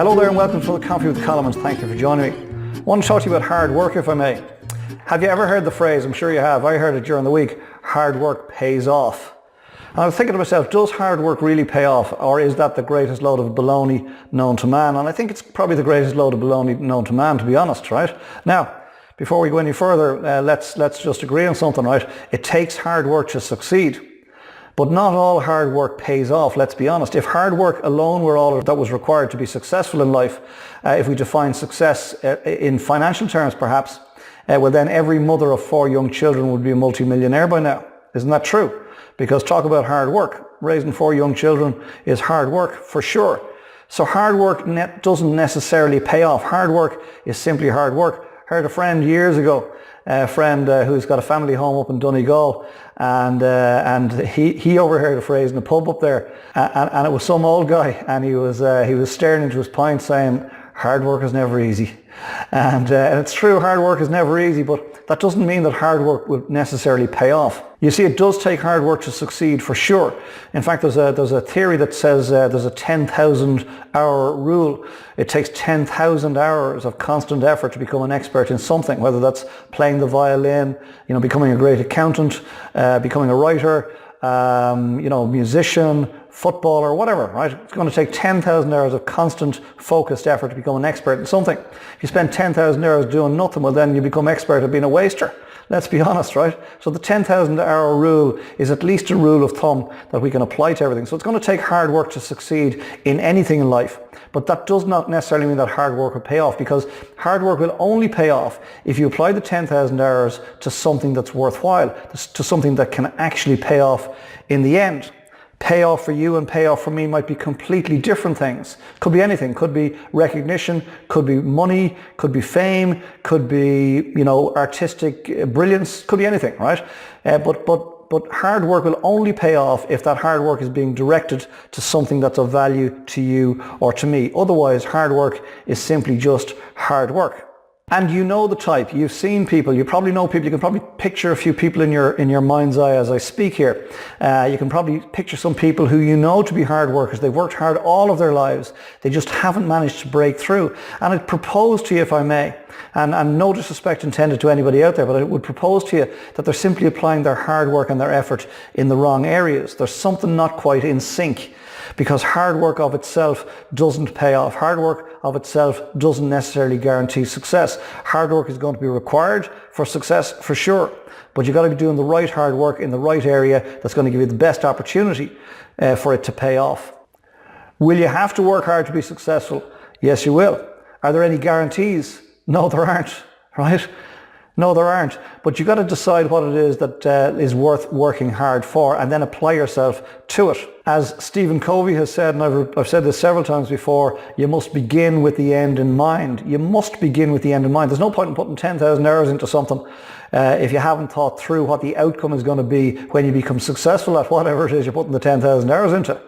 Hello there and welcome to the Coffee with Colm, and thank you for joining me. I want to talk to you about hard work, if I may. Have you ever heard the phrase? I'm sure you have. I heard it during the week. Hard work pays off. And I was thinking to myself, does hard work really pay off, or is that the greatest load of baloney known to man? And I think it's probably the greatest load of baloney known to man, to be honest, right? Now, before we go any further, let's just agree on something, right? It takes hard work to succeed. But not all hard work pays off, let's be honest. If hard work alone were all that was required to be successful in life, if we define success in financial terms perhaps, well then every mother of 4 young children would be a multi-millionaire by now. Isn't that true? Because talk about hard work. Raising 4 young children is hard work for sure. So hard work doesn't necessarily pay off. Hard work is simply hard work. Heard a friend years ago, a friend who's got a family home up in Donegal, and he overheard a phrase in a pub up there, and it was some old guy, and he was staring into his pint saying, hard work is never easy. And it's true, hard work is never easy, but that doesn't mean that hard work will necessarily pay off. You see, it does take hard work to succeed for sure. In fact, there's a theory that says there's a 10,000 hour rule. It takes 10,000 hours of constant effort to become an expert in something, whether that's playing the violin, becoming a great accountant, becoming a writer, musician, footballer, whatever, right? It's going to take 10,000 hours of constant focused effort to become an expert in something. If you spend 10,000 hours doing nothing, well then you become expert at being a waster. Let's be honest, right? So the 10,000 hour rule is at least a rule of thumb that we can apply to everything. So it's going to take hard work to succeed in anything in life. But that does not necessarily mean that hard work will pay off, because hard work will only pay off if you apply the 10,000 hours to something that's worthwhile, to something that can actually pay off in the end. Pay off for you and pay off for me might be completely different things. Could be anything. Could be recognition, could be money, could be fame, could be, artistic brilliance, could be anything, right? But hard work will only pay off if that hard work is being directed to something that's of value to you or to me. Otherwise, hard work is simply just hard work. And you know the type. You've seen people. You probably know people. You can probably picture a few people in your mind's eye as I speak here. You can probably picture some people who you know to be hard workers. They've worked hard all of their lives. They just haven't managed to break through. And I'd propose to you, if I may, and no disrespect intended to anybody out there, but I would propose to you that they're simply applying their hard work and their effort in the wrong areas. There's something not quite in sync. Because hard work of itself doesn't pay off. Hard work of itself doesn't necessarily guarantee success. Hard work is going to be required for success for sure. But you've got to be doing the right hard work in the right area that's going to give you the best opportunity for it to pay off. Will you have to work hard to be successful? Yes, you will. Are there any guarantees? No, there aren't, right? No, there aren't. But you've got to decide what it is that is worth working hard for, and then apply yourself to it. As Stephen Covey has said, and I've said this several times before, you must begin with the end in mind. You must begin with the end in mind. There's no point in putting 10,000 hours into something if you haven't thought through what the outcome is going to be when you become successful at whatever it is you're putting the 10,000 hours into.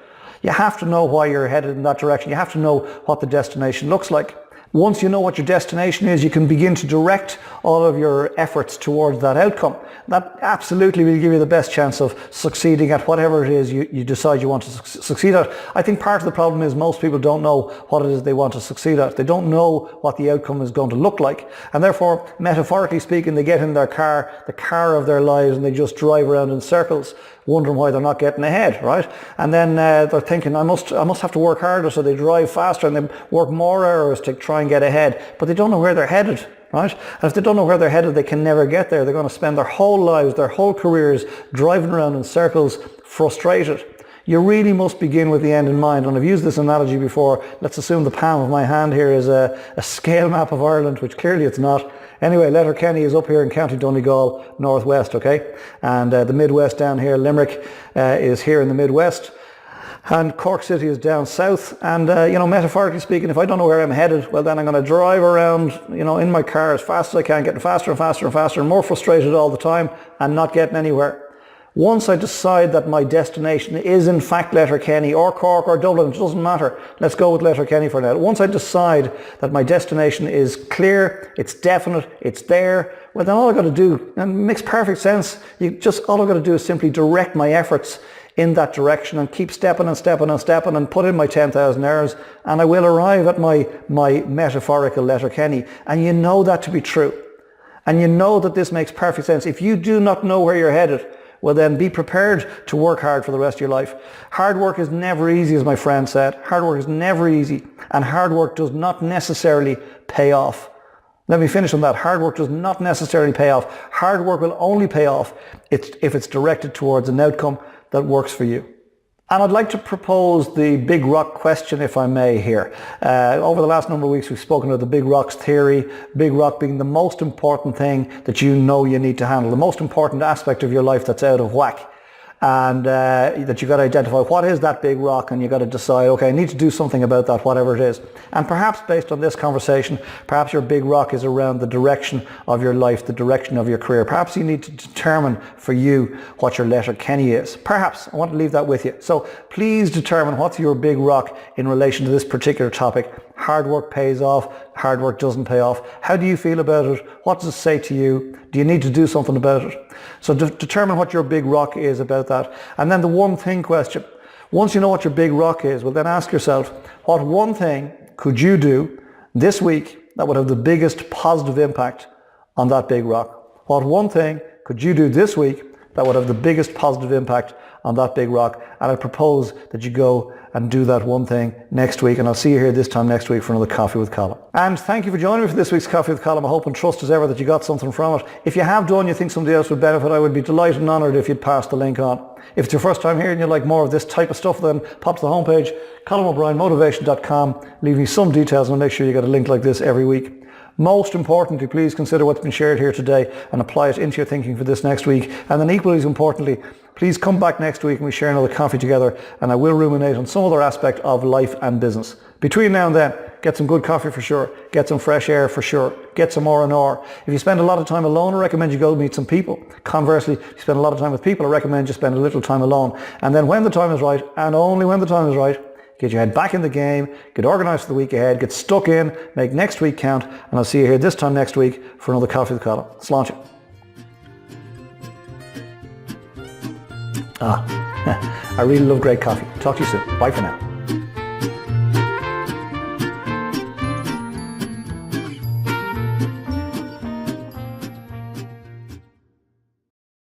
You have to know why you're headed in that direction. You have to know what the destination looks like. Once you know what your destination is, you can begin to direct all of your efforts towards that outcome. That absolutely will give you the best chance of succeeding at whatever it is you decide you want to succeed at. I think part of the problem is most people don't know what it is they want to succeed at. They don't know what the outcome is going to look like. And therefore, metaphorically speaking, they get in their car, the car of their lives, and they just drive around in circles, wondering why they're not getting ahead, right? And then they're thinking, I must have to work harder, so they drive faster and they work more hours to try and get ahead, but they don't know where they're headed, right? And if they don't know where they're headed, they can never get there. They're going to spend their whole lives, their whole careers driving around in circles, frustrated. You really must begin with the end in mind. And I've used this analogy before. Let's assume the palm of my hand here is a scale map of Ireland, which clearly it's not. Anyway, Letterkenny is up here in County Donegal, northwest, okay? And the Midwest down here, Limerick is here in the Midwest. And Cork City is down south. And, metaphorically speaking, if I don't know where I'm headed, well, then I'm going to drive around, in my car as fast as I can, getting faster and faster and faster, and more frustrated all the time and not getting anywhere. Once I decide that my destination is in fact Letterkenny or Cork or Dublin, it doesn't matter. Let's go with Letterkenny for now. Once I decide that my destination is clear, it's definite, it's there, well then all I've got to do, and it makes perfect sense, all I've got to do is simply direct my efforts in that direction and keep stepping and stepping and stepping and put in my 10,000 hours, and I will arrive at my metaphorical Letterkenny. And you know that to be true. And you know that this makes perfect sense. If you do not know where you're headed, well then be prepared to work hard for the rest of your life. Hard work is never easy, as my friend said. Hard work is never easy, and hard work does not necessarily pay off. Let me finish on that. Hard work does not necessarily pay off. Hard work will only pay off if it's directed towards an outcome that works for you. And I'd like to propose the big rock question, if I may, here. Over the last number of weeks, we've spoken about the big rocks theory, big rock being the most important thing that you know you need to handle, the most important aspect of your life that's out of whack. And that you've got to identify what is that big rock, and you've got to decide, okay, I need to do something about that, whatever it is. And perhaps based on this conversation, perhaps your big rock is around the direction of your life, the direction of your career. Perhaps you need to determine for you what your Letterkenny is. Perhaps. I want to leave that with you. So please determine what's your big rock in relation to this particular topic. Hard work pays off, hard work doesn't pay off. How do you feel about it? What does it say to you? Do you need to do something about it? So determine what your big rock is about that. And then the one thing question. Once you know what your big rock is, well then ask yourself, what one thing could you do this week that would have the biggest positive impact on that big rock? What one thing could you do this week that would have the biggest positive impact on that big rock? And I propose that you go and do that one thing next week. And I'll see you here this time next week for another Coffee with Colin. And thank you for joining me for this week's Coffee with Colin. I hope and trust as ever that you got something from it. If you have done, you think somebody else would benefit, I would be delighted and honoured if you'd pass the link on. If it's your first time here and you'd like more of this type of stuff, then pop to the homepage, ColinO'BrienMotivation.com. Leave me some details and I'll make sure you get a link like this every week. Most importantly, please consider what's been shared here today and apply it into your thinking for this next week. And then equally as importantly, please come back next week and we share another coffee together, and I will ruminate on some other aspect of life and business. Between now and then, get some good coffee for sure, get some fresh air for sure, get some R&R. If you spend a lot of time alone, I recommend you go meet some people. Conversely, if you spend a lot of time with people, I recommend you spend a little time alone. And then when the time is right, and only when the time is right, get your head back in the game, get organised for the week ahead, get stuck in, make next week count, and I'll see you here this time next week for another Coffee with Colin. Sláinte. I really love great coffee. Talk to you soon. Bye for now.